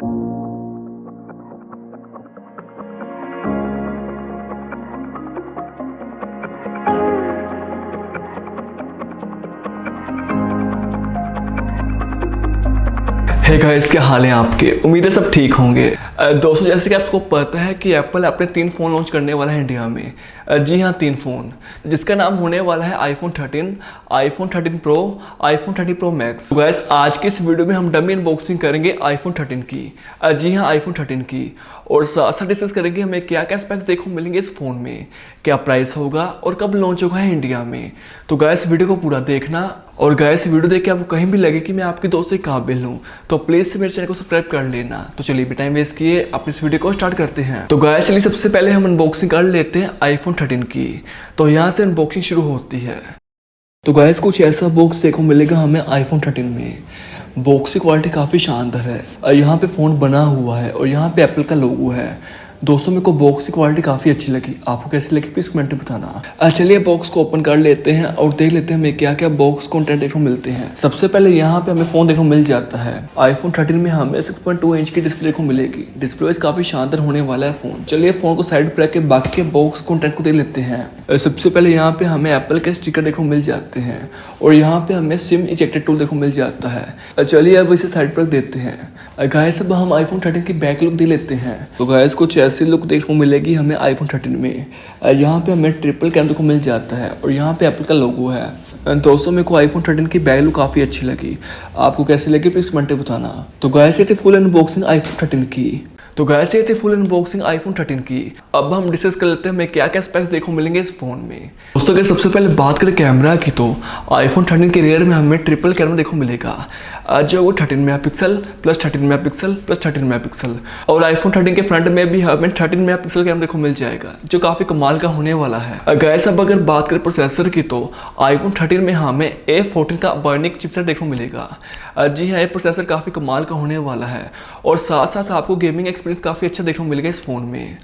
Hey guys, क्या हाल है आपके? उम्मीद है सब ठीक होंगे। दोस्तों, जैसे कि आपको पता है कि एप्पल अपने 3 फ़ोन लॉन्च करने वाला है इंडिया में। जी हाँ, 3 फ़ोन, जिसका नाम होने वाला है iPhone 13, iPhone 13 pro, iPhone 13 pro max. Guys, आज के इस वीडियो में हम डमी अनबॉक्सिंग करेंगे आईफोन 13 की। जी हाँ, आईफोन 13 की। और साथ साथ डिस्कस करेंगे हमें क्या क्या स्पेक्स देखने को मिलेंगे इस फ़ोन में, क्या प्राइस होगा और कब लॉन्च होगा है इंडिया में। तो गाइस, वीडियो को पूरा देखना। और गाइस, वीडियो देख के आपको कहीं भी लगे कि मैं आपके दोस्त से काबिल हूँ तो प्लीज़ मेरे चैनल को सब्सक्राइब कर लेना। तो चलिए भी टाइम वेस्ट किए अपनी इस वीडियो को स्टार्ट करते हैं। तो गाइस, चलिए सबसे पहले हम अनबॉक्सिंग कर लेते हैं आईफोन 13 की। तो यहाँ से अनबॉक्सिंग शुरू होती है। तो गाइस, कुछ ऐसा बॉक्स देखो मिलेगा हमें आईफोन 13 में। बॉक्स की क्वालिटी काफ़ी शानदार है। यहाँ पे फ़ोन बना हुआ है और यहाँ पे एप्पल का लोगो है। दोस्तों, मेरे को बॉक्स की क्वालिटी काफ़ी अच्छी लगी। आपको कैसी लगी प्लीज़ कमेंट में बताना। चलिए बॉक्स को ओपन कर लेते हैं और देख लेते हैं हमें क्या क्या बॉक्स कंटेंट देखने को मिलते हैं। सबसे पहले यहाँ पे हमें फ़ोन देखने को मिल जाता है। आईफोन 13 में हमें 6.2 इंच की डिस्प्ले को मिलेगी। डिस्प्ले वाइज काफ़ी शानदार होने वाला है फ़ोन। चलिए फ़ोन को साइड पर रख के बाकी के बॉक्स कंटेंट को देख लेते हैं। सबसे पहले यहाँ पे हमें एप्पल के स्टिकर देखने को मिल जाते हैं और यहाँ पे हमें सिम इजेक्टेड टूल देखने को मिल जाता है। चलिए अब इसे साइड पर रख देते हैं। गाइस, अब हम आईफोन 13 की बैक लुक दे लेते हैं। तो गाइस, कुछ ऐसी लुक देखने को मिलेगी हमें आईफोन 13 में। यहाँ पे हमें ट्रिपल कैमरा को मिल जाता है और यहाँ पे एप्पल का लोगो है। दोस्तों, मेरे को आईफोन 13 की बैक लुक काफ़ी अच्छी लगी। आपको कैसी लगी प्लीज़ कमेंट में बताना। तो गाइस, ये थी फुल अनबॉक्सिंग आईफोन 13 की। तो गाइस, ये थी फुल अनबॉक्सिंग आईफोन 13 की। अब हम डिस्कस कर लेते हैं हमें क्या क्या स्पेक्स देखने को मिलेंगे इस फोन में। दोस्तों, अगर सबसे पहले बात करें कैमरा की तो आईफोन 13 के रियर में हमें ट्रिपल कैमरा देखने को मिलेगा, जो वो 13 megapixel plus 13 megapixel plus 13 megapixel. और आईफोन 13 के फ्रंट में भी हमें 13 मेगापिक्सल कैमरा देखने को मिल जाएगा, जो काफ़ी कमाल का होने वाला है। गाइस, अब अगर बात करें प्रोसेसर की तो आईफोन 13 में हमें A14 का बायोनिक चिपसेट देखने को मिलेगा। जी हाँ, ये प्रोसेसर काफ़ी कमाल का होने वाला है और साथ साथ आपको गेमिंग एक्सपीरियंस काफ़ी अच्छा देखने को मिलेगा इस फ़ोन में।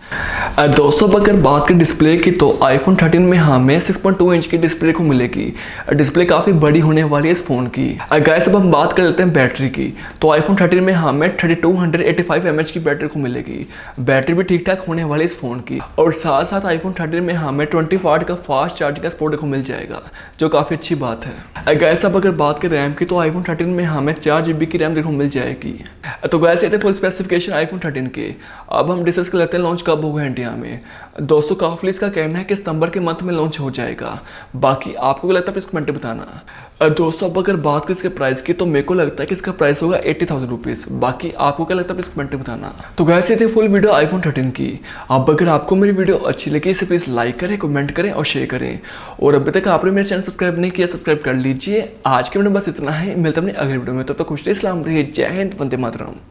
दोस्तों, अगर बात करें डिस्प्ले की तो आईफोन 13 में हमें 6.2 इंच की डिस्प्ले को मिलेगी। डिस्प्ले काफ़ी बड़ी होने वाली है इस फ़ोन की। गाइस, अब हम बात कर लेते हैं बैटरी की। तो आईफोन 13 में हमें 3285 mAh की बैटरी को मिलेगी। बैटरी भी ठीक ठाक होने वाली इस फ़ोन की। और साथ साथ आईफोन 13 में हमें 20 वाट का फास्ट चार्जिंग का सपोर्ट को मिल जाएगा, जो काफ़ी अच्छी बात है। गाइस, अब अगर बात करें रैम की तो आईफोन 13 में हमें 4 GB की रैम देखने को मिल जाएगी। तो गाइस, ये थे फुल स्पेसिफिकेशन आईफोन 13 के। अब हम डिस्कस कर लेते हैं लॉन्च कब होगा इंडिया में। दोस्तों, काफी इसका कहना है कि सितंबर के मंथ में लॉन्च हो जाएगा। बाकी आपको क्या लगता है प्लीज कमेंट में बताना। दोस्तों, अब अगर बात करें इसके प्राइस की तो मेरे को लगता है कि इसका प्राइस होगा 80,000 रुपीज़। बाकी आपको क्या लगता है प्लीज कमेंट में बताना। तो गाइस, ये थी फुल वीडियो आईफोन 13 की। अब अगर आपको मेरी वीडियो अच्छी लगी इसे प्लीज़ लाइक करें, कमेंट करें और शेयर करें। और अभी तक आपने मेरे चैनल सब्सक्राइब नहीं किया, सब्सक्राइब कर लीजिए। आज के वीडियो में बस इतना ही। मिलता है अपनी अगली वीडियो में। तब तक खुश रहिए, सलाम रहिए, जय हिंद, वंदे मातरम।